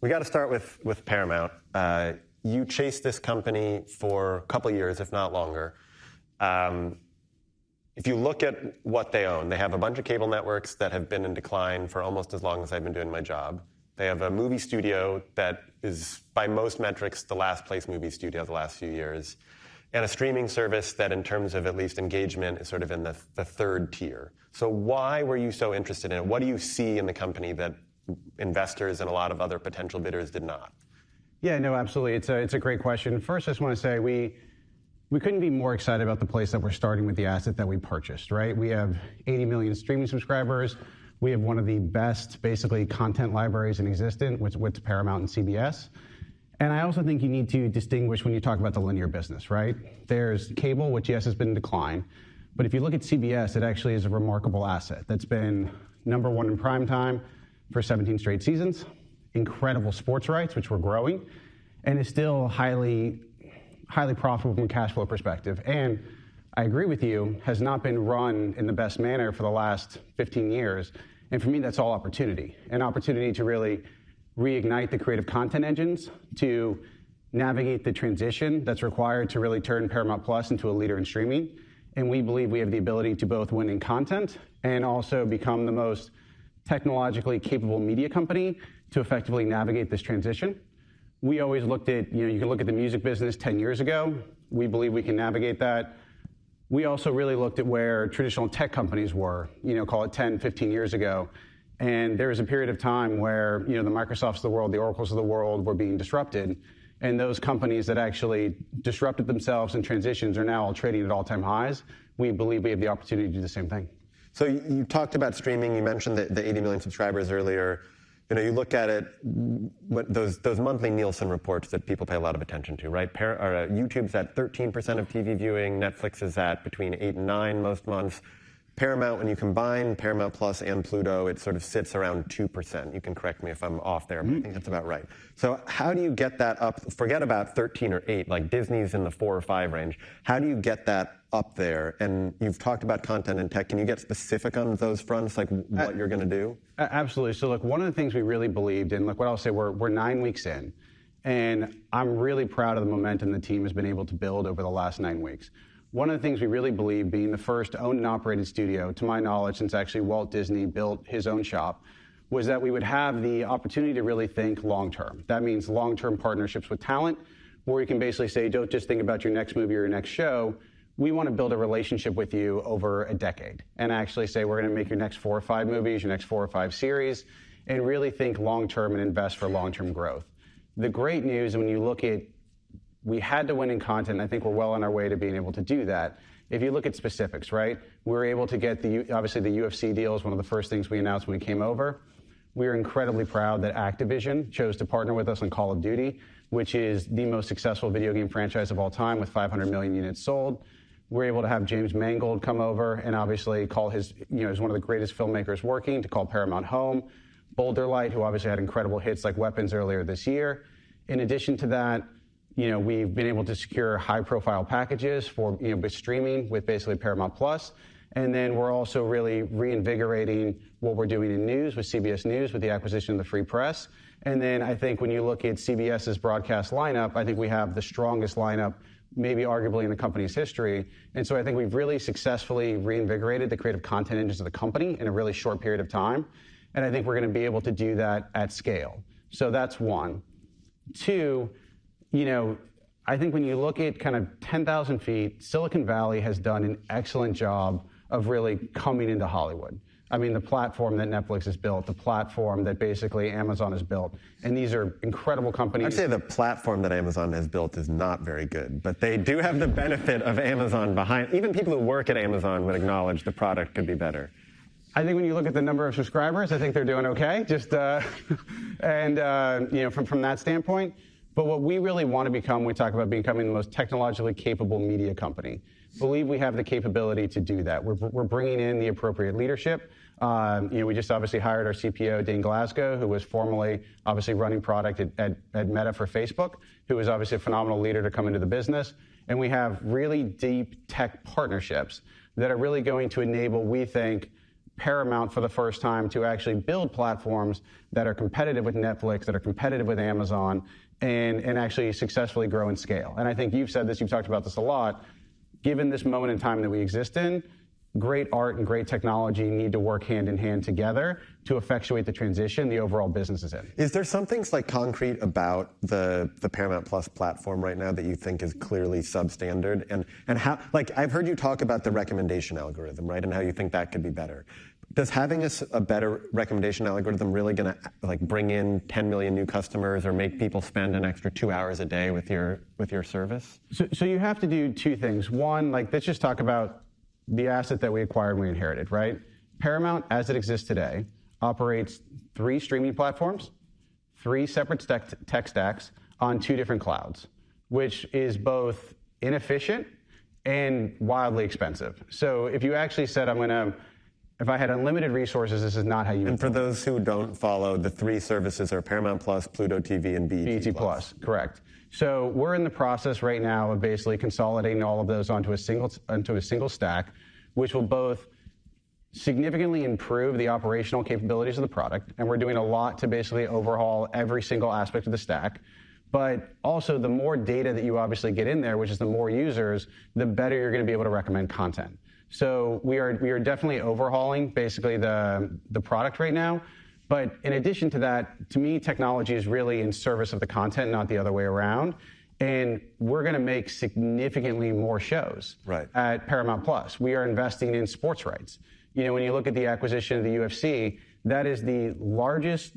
We got to start with Paramount. You chased this company for a couple of years, if not longer. If you look at what they own, they have a bunch of cable networks that have been in decline for almost as long as I've been doing my job. They have a movie studio that is, by most metrics, the last place movie studio the last few years, and a streaming service that, in terms of at least engagement, is sort of in the third tier. So why were you so interested in it? What do you see in the company that investors and a lot of other potential bidders did not? Yeah, no, absolutely. It's a great question. First, I just want to say we couldn't be more excited about the place that we're starting with the asset that we purchased, right? We have 80 million streaming subscribers. We have one of the best, basically, content libraries in existence with Paramount and CBS. And I also think you need to distinguish when you talk about the linear business, right? There's cable, which, yes, has been in decline. But if you look at CBS, it actually is a remarkable asset that's been number one in primetime for 17 straight seasons, incredible sports rights, which we're growing, and is still highly profitable from a cash flow perspective. And I agree with you, has not been run in the best manner for the last 15 years. And for me, that's all opportunity. An opportunity to really reignite the creative content engines, to navigate the transition that's required to really turn Paramount Plus into a leader in streaming. And we believe we have the ability to both win in content and also become the most technologically capable media company to effectively navigate this transition. We always looked at, you can look at the music business 10 years ago. We believe we can navigate that. We also really looked at where traditional tech companies were, call it 10, 15 years ago. And there was a period of time where, the Microsofts of the world, the Oracles of the world were being disrupted. And those companies that actually disrupted themselves and transitions are now all trading at all-time highs. We believe we have the opportunity to do the same thing. So you talked about streaming. You mentioned the 80 million subscribers earlier. You look at it, those monthly Nielsen reports that people pay a lot of attention to, right? YouTube's at 13% of TV viewing. Netflix is at between 8 and 9 most months. Paramount, when you combine Paramount Plus and Pluto, it sort of sits around 2%. You can correct me if I'm off there, but I think that's about right. So how do you get that up? Forget about 13 or 8, like Disney's in the 4 or 5 range. How do you get that up there? And you've talked about content and tech. Can you get specific on those fronts, like what you're going to do? Absolutely. So look, one of the things we really believed in, look, what I'll say, we're 9 weeks in, and I'm really proud of the momentum the team has been able to build over the last 9 weeks. One of the things we really believe, being the first owned and operated studio, to my knowledge, since actually Walt Disney built his own shop, was that we would have the opportunity to really think long-term. That means long-term partnerships with talent, where you can basically say, don't just think about your next movie or your next show. We want to build a relationship with you over a decade and actually say, we're going to make your next 4 or 5 movies, your next 4 or 5 series, and really think long-term and invest for long-term growth. The great news, when you look at, we had to win in content. I think we're well on our way to being able to do that. If you look at specifics, right? We were able to get obviously the UFC deal is one of the first things we announced when we came over. We are incredibly proud that Activision chose to partner with us on Call of Duty, which is the most successful video game franchise of all time with 500 million units sold. We're able to have James Mangold come over and obviously call his, is one of the greatest filmmakers working, to call Paramount home. Boulder Light, who obviously had incredible hits like Weapons earlier this year. In addition to that, we've been able to secure high-profile packages for, with streaming with basically Paramount Plus. And then we're also really reinvigorating what we're doing in news with CBS News with the acquisition of the Free Press. And then I think when you look at CBS's broadcast lineup, I think we have the strongest lineup, maybe arguably in the company's history. And so I think we've really successfully reinvigorated the creative content engines of the company in a really short period of time. And I think we're going to be able to do that at scale. So that's one. Two, I think when you look at kind of 10,000 feet, Silicon Valley has done an excellent job of really coming into Hollywood. I mean, the platform that Netflix has built, the platform that basically Amazon has built, and these are incredible companies. I'd say the platform that Amazon has built is not very good, but they do have the benefit of Amazon behind. Even people who work at Amazon would acknowledge the product could be better. I think when you look at the number of subscribers, I think they're doing okay. From that standpoint. But what we really want to become, we talk about becoming the most technologically capable media company. Believe we have the capability to do that. We're bringing in the appropriate leadership. We just obviously hired our CPO, Dane Glasgow, who was formerly obviously running product at Meta for Facebook, who was obviously a phenomenal leader to come into the business. And we have really deep tech partnerships that are really going to enable, we think, Paramount for the first time to actually build platforms that are competitive with Netflix, that are competitive with Amazon, and actually successfully grow and scale. And I think you've said this, you've talked about this a lot. Given this moment in time that we exist in, great art and great technology need to work hand in hand together to effectuate the transition the overall business is in. Is there something like concrete about the Paramount Plus platform right now that you think is clearly substandard? And how, like, I've heard you talk about the recommendation algorithm, right? And how you think that could be better. Does having a better recommendation algorithm really going to like bring in 10 million new customers or make people spend an extra 2 hours a day with your service? So you have to do two things. One, like, let's just talk about the asset that we acquired and we inherited, right? Paramount, as it exists today, operates 3 streaming platforms, 3 separate tech stacks on 2 different clouds, which is both inefficient and wildly expensive. So if you actually said, if I had unlimited resources, this is not how you would. And for those who don't follow, the 3 services are Paramount Plus, Pluto TV, and BET Plus. Correct. So we're in the process right now of basically consolidating all of those onto a single stack, which will both significantly improve the operational capabilities of the product, and we're doing a lot to basically overhaul every single aspect of the stack. But also, the more data that you obviously get in there, which is the more users, the better you're going to be able to recommend content. So we are definitely overhauling basically the product right now. But in addition to that, to me, technology is really in service of the content, not the other way around. And we're going to make significantly more shows at Paramount Plus. We are investing in sports rights. You know, when you look at the acquisition of the UFC, that is the largest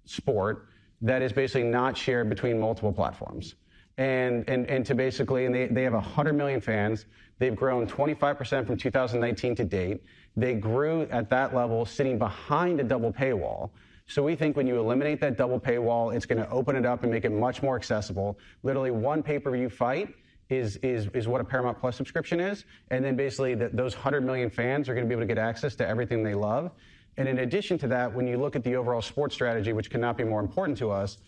sport that is basically not shared between multiple platforms. And to basically, and they have 100 million fans. They've grown 25% from 2019 to date. They grew at that level sitting behind a double paywall. So we think when you eliminate that double paywall, it's going to open it up and make it much more accessible. Literally one pay-per-view fight is what a Paramount Plus subscription is. And then basically those 100 million fans are going to be able to get access to everything they love. And in addition to that, when you look at the overall sports strategy, which cannot be more important to us,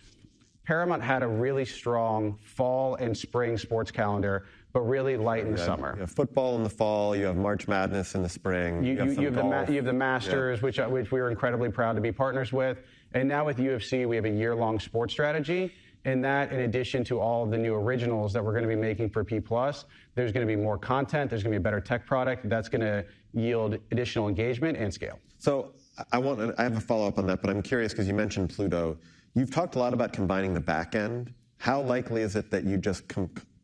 Paramount had a really strong fall and spring sports calendar, but really light in the summer. You have football in the fall. You have March Madness in the spring. You have the Masters, which we were incredibly proud to be partners with. And now with UFC, we have a year-long sports strategy. And that, in addition to all of the new originals that we're going to be making for P+, there's going to be more content. There's going to be a better tech product. That's going to yield additional engagement and scale. So I have a follow-up on that, but I'm curious because you mentioned Pluto. You've talked a lot about combining the back end. How likely is it that you just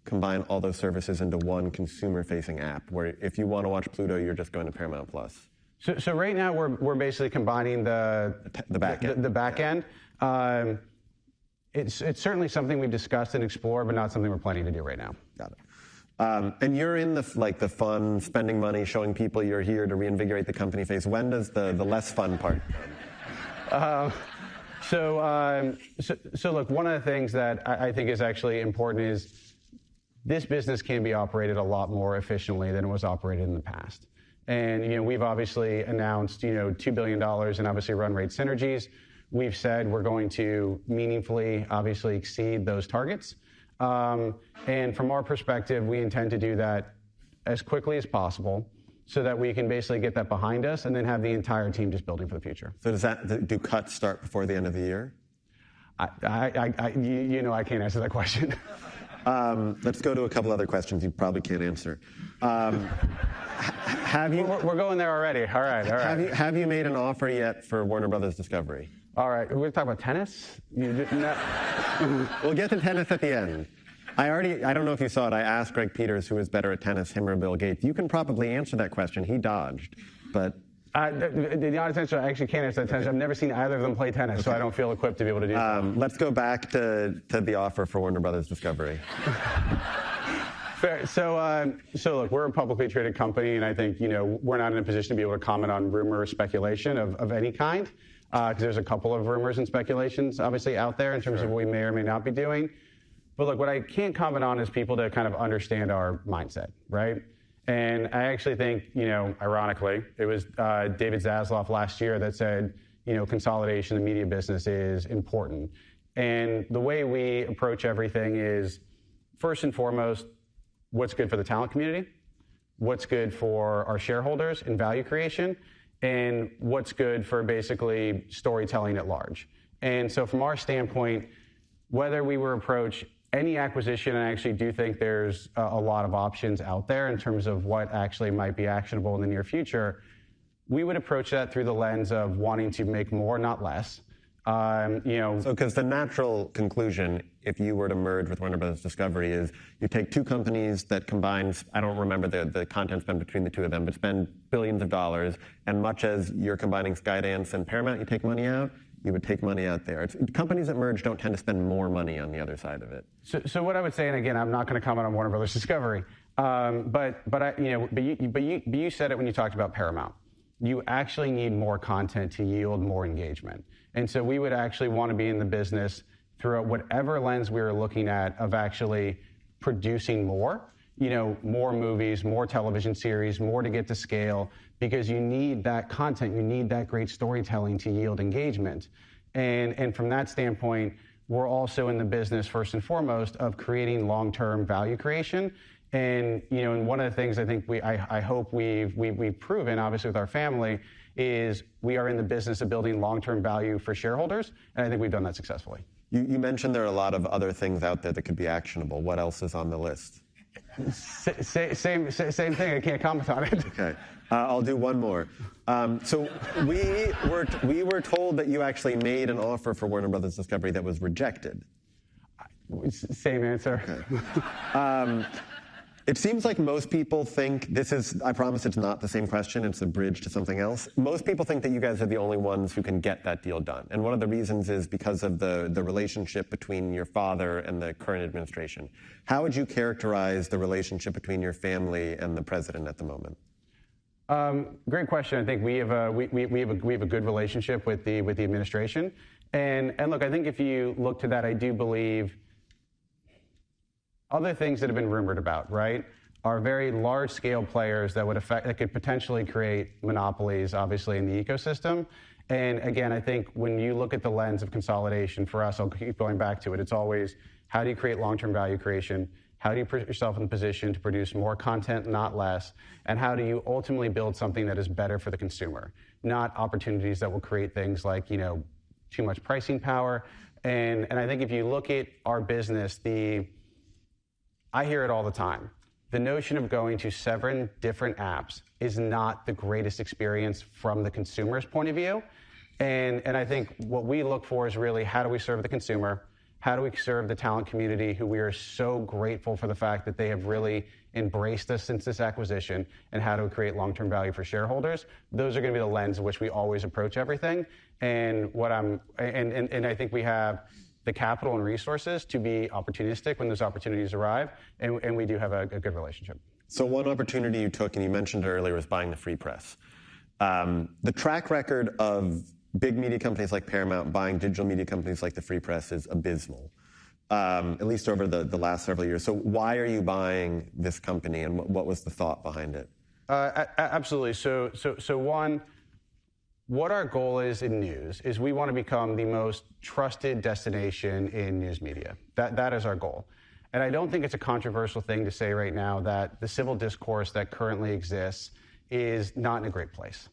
combine all those services into one consumer-facing app, where if you want to watch Pluto, you're just going to Paramount Plus? So right now we're basically combining the back end. The back end. It's certainly something we've discussed and explored, but not something we're planning to do right now. Got it. And you're in the fun, spending money, showing people you're here to reinvigorate the company phase. When does the less fun part come? So look, one of the things that I think is actually important is this business can be operated a lot more efficiently than it was operated in the past. And, we've obviously announced, $2 billion in obviously run rate synergies. We've said we're going to meaningfully, obviously, exceed those targets. And from our perspective, we intend to do that as quickly as possible so that we can basically get that behind us and then have the entire team just building for the future. So do cuts start before the end of the year? I can't answer that question. Let's go to a couple other questions you probably can't answer. We're going there already. All right. Have you made an offer yet for Warner Brothers Discovery? All right. We're going to talk about tennis? We'll get to tennis at the end. I don't know if you saw it. I asked Greg Peters who is better at tennis, him or Bill Gates. You can probably answer that question. He dodged, but. The honest answer, I actually can't answer that tennis. I've never seen either of them play tennis, so I don't feel equipped to be able to do that. Let's go back to the offer for Warner Brothers Discovery. Fair. So look, we're a publicly traded company, and I think, we're not in a position to be able to comment on rumor or speculation of any kind, because there's a couple of rumors and speculations, obviously, out there in terms of what we may or may not be doing. But look, what I can't comment on is people to kind of understand our mindset, right? And I actually think, ironically, it was David Zaslav last year that said, consolidation in the media business is important. And the way we approach everything is, first and foremost, what's good for the talent community, what's good for our shareholders in value creation, and what's good for basically storytelling at large. And so from our standpoint, whether we were approach any acquisition, I actually do think there's a lot of options out there in terms of what actually might be actionable in the near future. We would approach that through the lens of wanting to make more, not less. So because the natural conclusion, if you were to merge with Warner Bros. Discovery, is you take two companies that combine, I don't remember the content spend between the two of them, but spend billions of dollars, and much as you're combining Skydance and Paramount, you take money out, you would take money out there. Companies that merge don't tend to spend more money on the other side of it. So what I would say, and again, I'm not going to comment on Warner Bros. Discovery, but you said it when you talked about Paramount. You actually need more content to yield more engagement. And so we would actually want to be in the business through whatever lens we were looking at of actually producing more, more movies, more television series, more to get to scale, because you need that content, you need that great storytelling to yield engagement. And from that standpoint, we're also in the business, first and foremost, of creating long-term value creation. And and one of the things I think I hope we've proven, obviously with our family, is we are in the business of building long-term value for shareholders, and I think we've done that successfully. You mentioned there are a lot of other things out there that could be actionable. What else is on the list? Same thing. I can't comment on it. Okay, I'll do one more. So we were told that you actually made an offer for Warner Bros. Discovery that was rejected. Same answer. Okay. It seems like most people think this is, I promise it's not the same question, it's a bridge to something else. Most people think that you guys are the only ones who can get that deal done. And one of the reasons is because of the relationship between your father and the current administration. How would you characterize the relationship between your family and the president at the moment? Great question. I think we have a good relationship with the administration. And look, I think if you look to that, I do believe other things that have been rumored about, right, are very large-scale players that could potentially create monopolies, obviously, in the ecosystem. And again, I think when you look at the lens of consolidation, for us, I'll keep going back to it. It's always, how do you create long-term value creation? How do you put yourself in the position to produce more content, not less? And how do you ultimately build something that is better for the consumer? Not opportunities that will create things like, too much pricing power. And I think if you look at our business, I hear it all the time. The notion of going to 7 different apps is not the greatest experience from the consumer's point of view. And I think what we look for is really, how do we serve the consumer? How do we serve the talent community, who we are so grateful for the fact that they have really embraced us since this acquisition? And how do we create long-term value for shareholders? Those are going to be the lens in which we always approach everything. And I think we have the capital and resources to be opportunistic when those opportunities arrive, and we do have a good relationship. So one opportunity you took, and you mentioned earlier, was buying the Free Press. The track record of big media companies like Paramount buying digital media companies like the Free Press is abysmal, at least over the last several years. So why are you buying this company, and what was the thought behind it? Absolutely. So one, what our goal is in news is we want to become the most trusted destination in news media. That is our goal. And I don't think it's a controversial thing to say right now that the civil discourse that currently exists is not in a great place.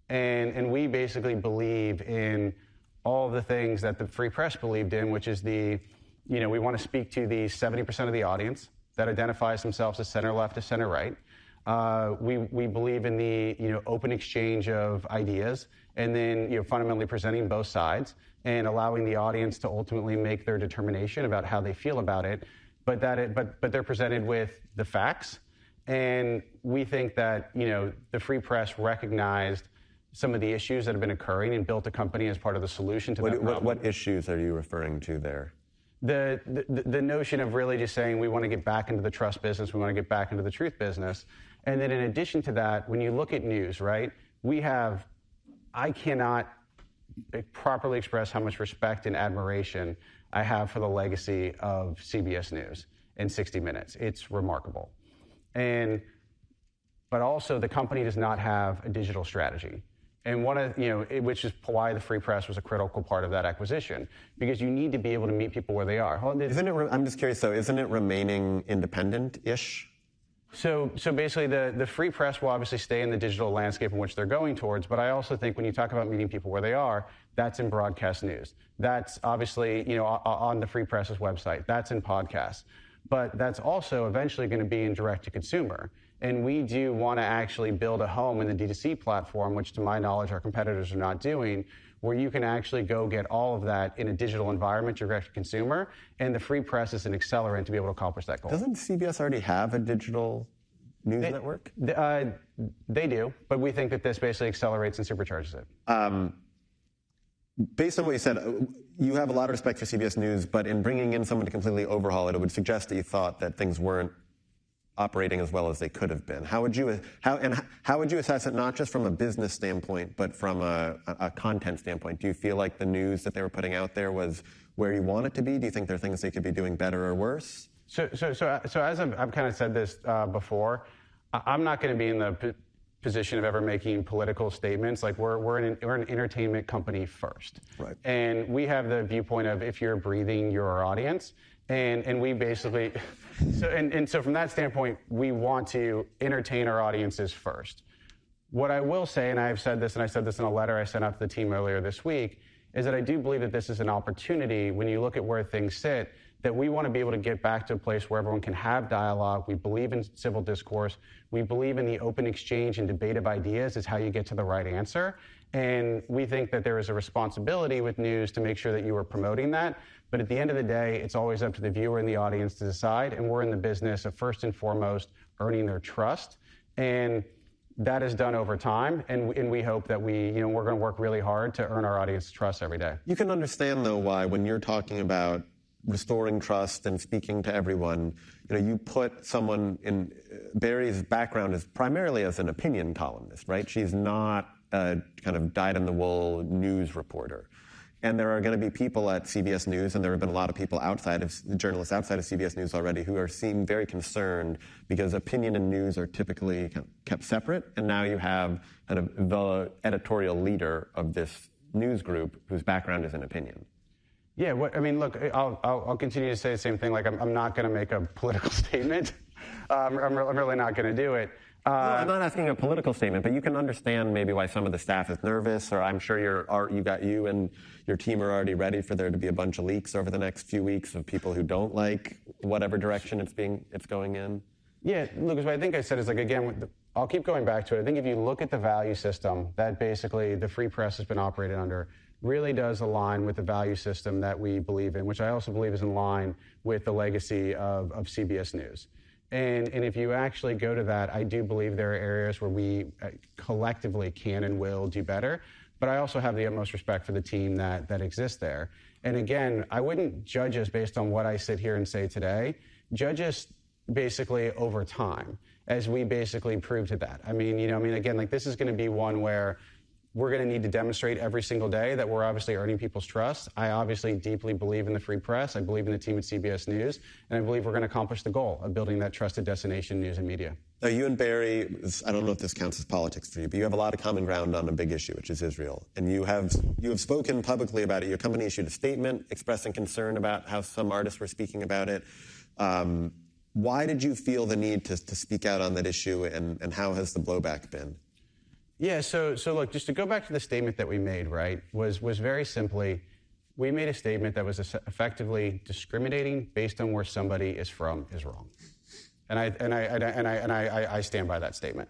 And we basically believe in all the things that the Free Press believed in, which is we want to speak to the 70% of the audience that identifies themselves as center left, as center right. We believe in the open exchange of ideas, and then fundamentally presenting both sides and allowing the audience to ultimately make their determination about how they feel about it, but they're presented with the facts. And we think that the Free Press recognized some of the issues that have been occurring and built a company as part of the solution to that problem. What issues are you referring to there? The notion of really just saying we want to get back into the trust business, we want to get back into the truth business. And then in addition to that, when you look at news, right, I cannot properly express how much respect and admiration I have for the legacy of CBS News and 60 Minutes. It's remarkable. But also the company does not have a digital strategy. And which is why the Free Press was a critical part of that acquisition, because you need to be able to meet people where they are. I'm just curious though, isn't it remaining independent-ish? So basically, the free press will obviously stay in the digital landscape in which they're going towards. But I also think when you talk about meeting people where they are, that's in broadcast news. That's obviously on the free press's website. That's in podcasts. But that's also eventually going to be in direct to consumer. And we do want to actually build a home in the D2C platform, which to my knowledge our competitors are not doing, where you can actually go get all of that in a digital environment, direct to consumer, and the free press is an accelerant to be able to accomplish that goal. Doesn't CBS already have a digital news network? They do, but we think that this basically accelerates and supercharges it. Based on what you said, you have a lot of respect for CBS News, but in bringing in someone to completely overhaul it, it would suggest that you thought that things weren't operating as well as they could have been. How would you assess it, not just from a business standpoint, but from a content standpoint? Do you feel like the news that they were putting out there was where you want it to be? Do you think there are things they could be doing better or worse? So as I've kind of said this before, I'm not going to be in the position of ever making political statements. Like we're an entertainment company first, right? And we have the viewpoint of if you're breathing, you're our audience, and we basically. So from that standpoint, we want to entertain our audiences first. What I will say, and I've said this, and I said this in a letter I sent out to the team earlier this week, is that I do believe that this is an opportunity when you look at where things sit, that we want to be able to get back to a place where everyone can have dialogue. We believe in civil discourse. We believe in the open exchange and debate of ideas is how you get to the right answer. And we think that there is a responsibility with news to make sure that you are promoting that. But at the end of the day, it's always up to the viewer and the audience to decide. And we're in the business of first and foremost earning their trust. And that is done over time. And we hope that we're going to work really hard to earn our audience's trust every day. You can understand, though, why when you're talking about restoring trust and speaking to everyone, you put someone in. Barry's background is primarily as an opinion columnist, right? She's not a kind of dyed-in-the-wool news reporter. And there are going to be people at CBS News, and there have been a lot of people journalists outside of CBS News already who seem very concerned because opinion and news are typically kept separate. And now you have kind of the editorial leader of this news group whose background is in opinion. Yeah, look, I'll continue to say the same thing. Like, I'm not going to make a political statement. I'm really not going to do it. No, I'm not asking a political statement, but you can understand maybe why some of the staff is nervous, or I'm sure you and your team are already ready for there to be a bunch of leaks over the next few weeks of people who don't like whatever direction it's going in. Yeah, Lucas, what I think I said is, like, again, I'll keep going back to it. I think if you look at the value system that basically the free press has been operated under, really does align with the value system that we believe in, which I also believe is in line with the legacy of CBS News. And if you actually go to that, I do believe there are areas where we collectively can and will do better. But I also have the utmost respect for the team that exists there. And again, I wouldn't judge us based on what I sit here and say today. Judge us basically over time as we basically prove to that. Again, like, this is going to be one where we're going to need to demonstrate every single day that we're obviously earning people's trust. I obviously deeply believe in the free press. I believe in the team at CBS News. And I believe we're going to accomplish the goal of building that trusted destination news and media. Now, you and Barry, I don't know if this counts as politics for you, but you have a lot of common ground on a big issue, which is Israel. And you have spoken publicly about it. Your company issued a statement expressing concern about how some artists were speaking about it. Why did you feel the need to speak out on that issue, and how has the blowback been? Yeah, so look, just to go back to the statement that we made, right, was very simply, we made a statement that was effectively discriminating based on where somebody is from is wrong. And I stand by that statement.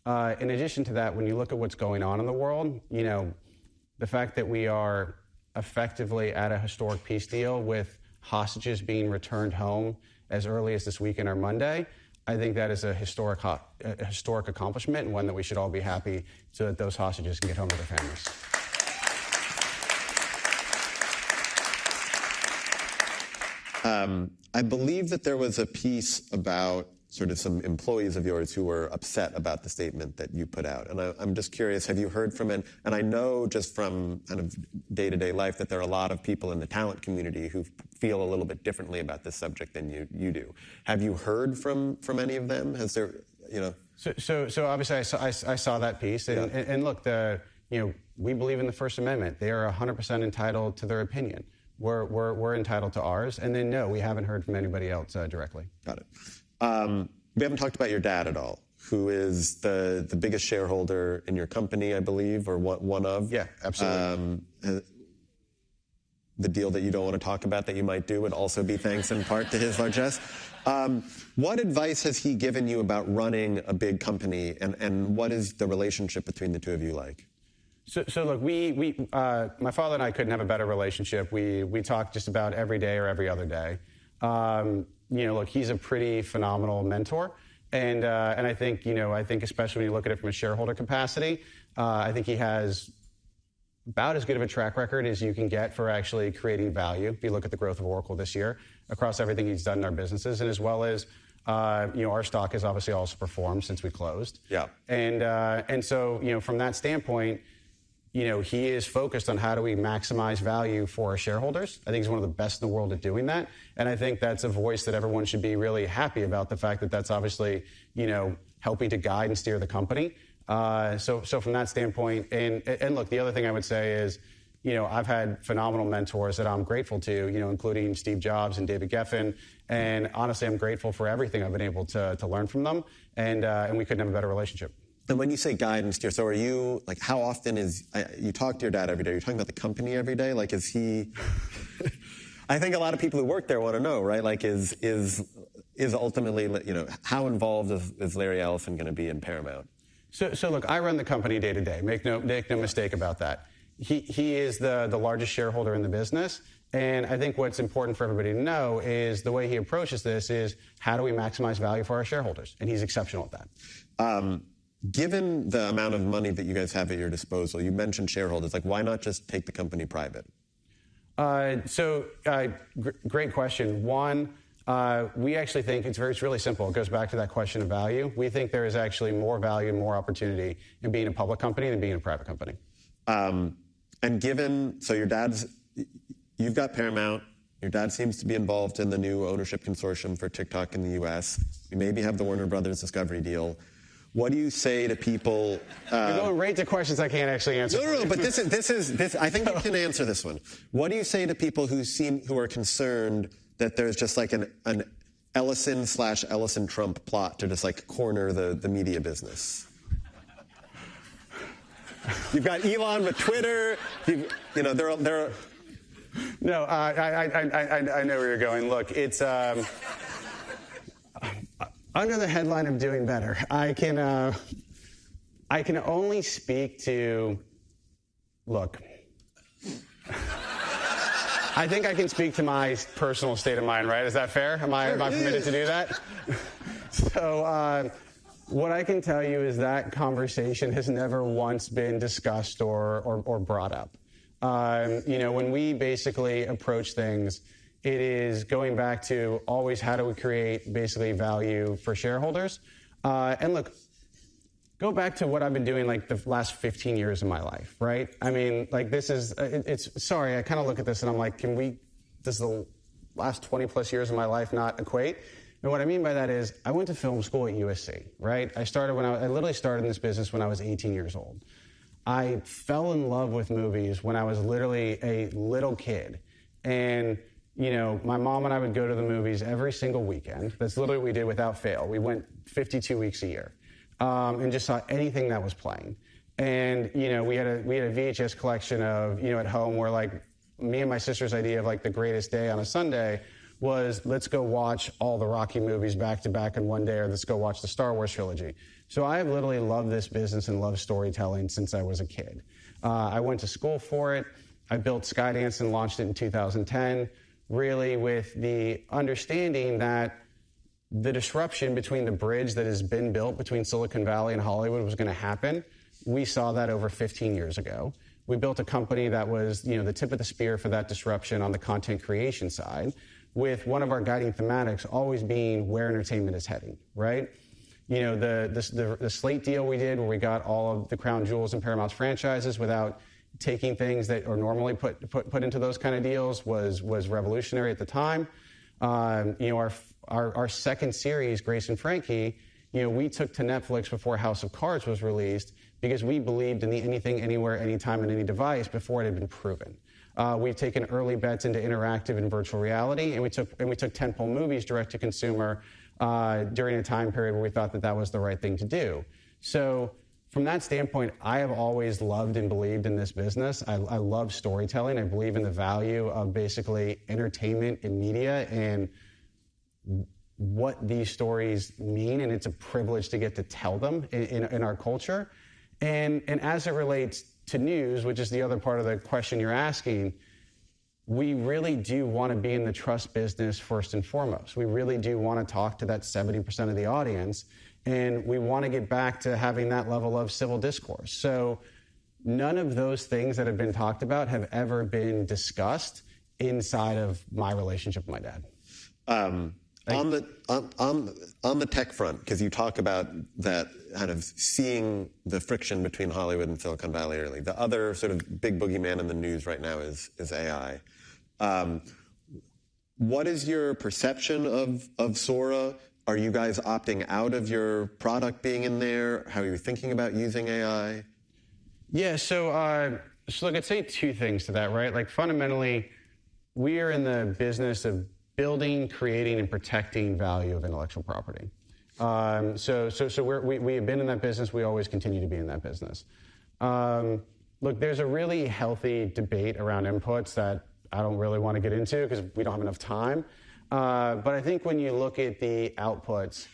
In addition to that, when you look at what's going on in the world, the fact that we are effectively at a historic peace deal with hostages being returned home as early as this weekend or Monday, I think that is a historic accomplishment, and one that we should all be happy so that those hostages can get home to their families. I believe that there was a piece about sort of some employees of yours who were upset about the statement that you put out. And I'm just curious, have you heard from it? And I know just from kind of day-to-day life that there are a lot of people in the talent community who feel a little bit differently about this subject than you do. Have you heard from any of them? Has there, So obviously I saw that piece. And look, we believe in the First Amendment. They are 100% entitled to their opinion. We're entitled to ours. And then, no, we haven't heard from anybody else directly. Got it. we haven't talked about your dad at all, who is the biggest shareholder in your company, I believe, or one of. Yeah, absolutely. The deal that you don't want to talk about that you might do would also be thanks in part to his largesse. What advice has he given you about running a big company, and what is the relationship between the two of you like? So look, my father and I couldn't have a better relationship. We talk just about every day or every other day. Look, he's a pretty phenomenal mentor, and I think especially when you look at it from a shareholder capacity, I think he has about as good of a track record as you can get for actually creating value. If you look at the growth of Oracle this year, across everything he's done in our businesses, and as well as our stock has obviously also performed since we closed. Yeah. And so from that standpoint, he is focused on how do we maximize value for our shareholders. I think he's one of the best in the world at doing that. And I think that's a voice that everyone should be really happy about, the fact that that's obviously, helping to guide and steer the company. So from that standpoint, and look, the other thing I would say is, I've had phenomenal mentors that I'm grateful to, including Steve Jobs and David Geffen. And honestly, I'm grateful for everything I've been able to learn from them. And we couldn't have a better relationship. And when you say guidance, so are you, like, how often you talk to your dad every day? Are you talking about the company every day? Like, is he, I think a lot of people who work there want to know, right? Like, is ultimately, how involved is Larry Ellison going to be in Paramount? So look, I run the company day to day. Make no mistake about that. He is the largest shareholder in the business. And I think what's important for everybody to know is the way he approaches this is how do we maximize value for our shareholders? And he's exceptional at that. Given the amount of money that you guys have at your disposal, you mentioned shareholders. Like, why not just take the company private? Great question. One, we actually think it's really simple. It goes back to that question of value. We think there is actually more value and more opportunity in being a public company than being a private company. And so you've got Paramount. Your dad seems to be involved in the new ownership consortium for TikTok in the U.S. You maybe have the Warner Brothers Discovery deal. What do you say to people? You're going right to questions I can't actually answer. No, but this is. I think you can answer this one. What do you say to people who are concerned that there's just like an Ellison/Ellison Trump plot to just like corner the media business? You've got Elon with Twitter. They're. No, I know where you're going. Look, it's. Under the headline of doing better, I can only speak to, look, I think I can speak to my personal state of mind, right? Is that fair? Am I permitted to do that? So what I can tell you is that conversation has never once been discussed or brought up. When we basically approach things, it is going back to always how do we create basically value for shareholders. And look, go back to what I've been doing like the last 15 years of my life, right? I mean, like sorry, I kind of look at this and I'm like, does the last 20 plus years of my life not equate? And what I mean by that is I went to film school at USC, right? I literally started in this business when I was 18 years old. I fell in love with movies when I was literally a little kid. And my mom and I would go to the movies every single weekend. That's literally what we did without fail. We went 52 weeks a year and just saw anything that was playing. And, we had a VHS collection of, at home where like me and my sister's idea of like the greatest day on a Sunday was let's go watch all the Rocky movies back to back in one day, or let's go watch the Star Wars trilogy. So I have literally loved this business and loved storytelling since I was a kid. I went to school for it. I built Skydance and launched it in 2010. Really with the understanding that the disruption between the bridge that has been built between Silicon Valley and Hollywood was going to happen. We saw that over 15 years ago. We built a company that was, the tip of the spear for that disruption on the content creation side, with one of our guiding thematics always being where entertainment is heading, right? The Slate deal we did where we got all of the crown jewels and Paramount's franchises without taking things that are normally put into those kind of deals was revolutionary at the time. Our second series, Grace and Frankie, we took to Netflix before House of Cards was released because we believed in the anything, anywhere, anytime, and any device before it had been proven. We've taken early bets into interactive and virtual reality, and we took tentpole movies direct to consumer during a time period where we thought that that was the right thing to do. So from that standpoint, I have always loved and believed in this business. I love storytelling. I believe in the value of basically entertainment and media and what these stories mean, and it's a privilege to get to tell them in our culture. And as it relates to news, which is the other part of the question you're asking, we really do want to be in the trust business first and foremost. We really do want to talk to that 70% of the audience, and we want to get back to having that level of civil discourse. So none of those things that have been talked about have ever been discussed inside of my relationship with my dad. On the tech front, because you talk about that kind of seeing the friction between Hollywood and Silicon Valley early. The other sort of big boogeyman in the news right now is AI. What is your perception of Sora? Are you guys opting out of your product being in there? How are you thinking about using AI? Yeah, so look, I'd say two things to that, right? Like fundamentally, we are in the business of building, creating, and protecting value of intellectual property. So we have been in that business. We always continue to be in that business. Look, there's a really healthy debate around inputs that I don't really want to get into because we don't have enough time. But I think when you look at the outputs,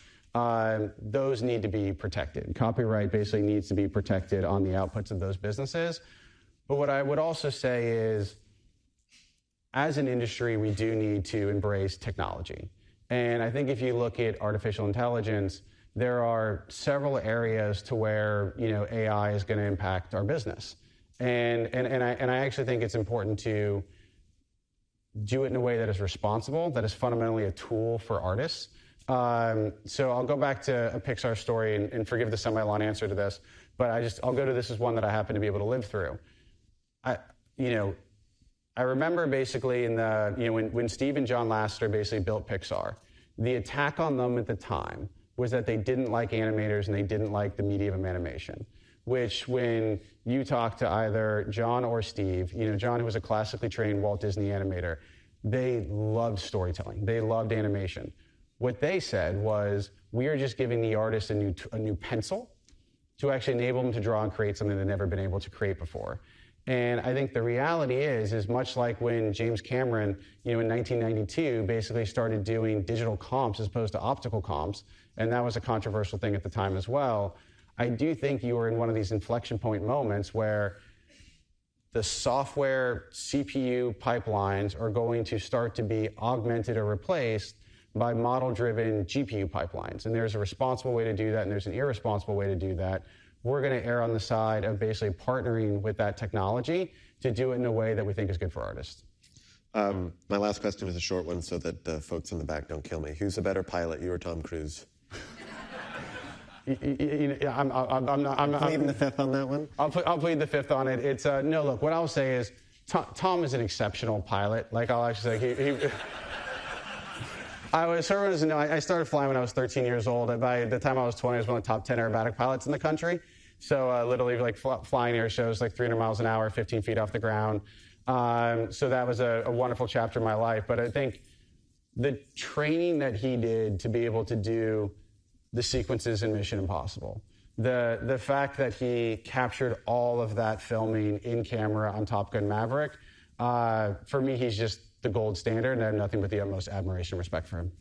those need to be protected. Copyright basically needs to be protected on the outputs of those businesses. But what I would also say is, as an industry, we do need to embrace technology. And I think if you look at artificial intelligence, there are several areas to where AI is going to impact our business. And I actually think it's important to do it in a way that is responsible, that is fundamentally a tool for artists. So I'll go back to a Pixar story and forgive the semi-long answer to this, but I'll go to this as one that I happen to be able to live through. I remember basically when Steve and John Lasseter basically built Pixar, the attack on them at the time was that they didn't like animators and they didn't like the medium of animation, which when you talk to either John or Steve, John, who was a classically trained Walt Disney animator, they loved storytelling. They loved animation. What they said was, we are just giving the artist a new pencil to actually enable them to draw and create something they've never been able to create before. And I think the reality is much like when James Cameron, in 1992, basically started doing digital comps as opposed to optical comps, and that was a controversial thing at the time as well. I do think you are in one of these inflection point moments where the software CPU pipelines are going to start to be augmented or replaced by model-driven GPU pipelines. And there's a responsible way to do that, and there's an irresponsible way to do that. We're going to err on the side of basically partnering with that technology to do it in a way that we think is good for artists. My last question is a short one so that the folks in the back don't kill me. Who's a better pilot, you or Tom Cruise? I'm pleading the fifth on that one? I'll plead the fifth on it. It's no, look, what I'll say is Tom is an exceptional pilot. Like, I'll actually say I started flying when I was 13 years old. By the time I was 20, I was one of the top 10 aerobatic pilots in the country. So literally like flying air shows like 300 miles an hour, 15 feet off the ground. So that was a wonderful chapter in my life. But I think the training that he did to be able to do the sequences in Mission Impossible, the fact that he captured all of that filming in camera on Top Gun Maverick, for me, he's just the gold standard, and I have nothing but the utmost admiration and respect for him.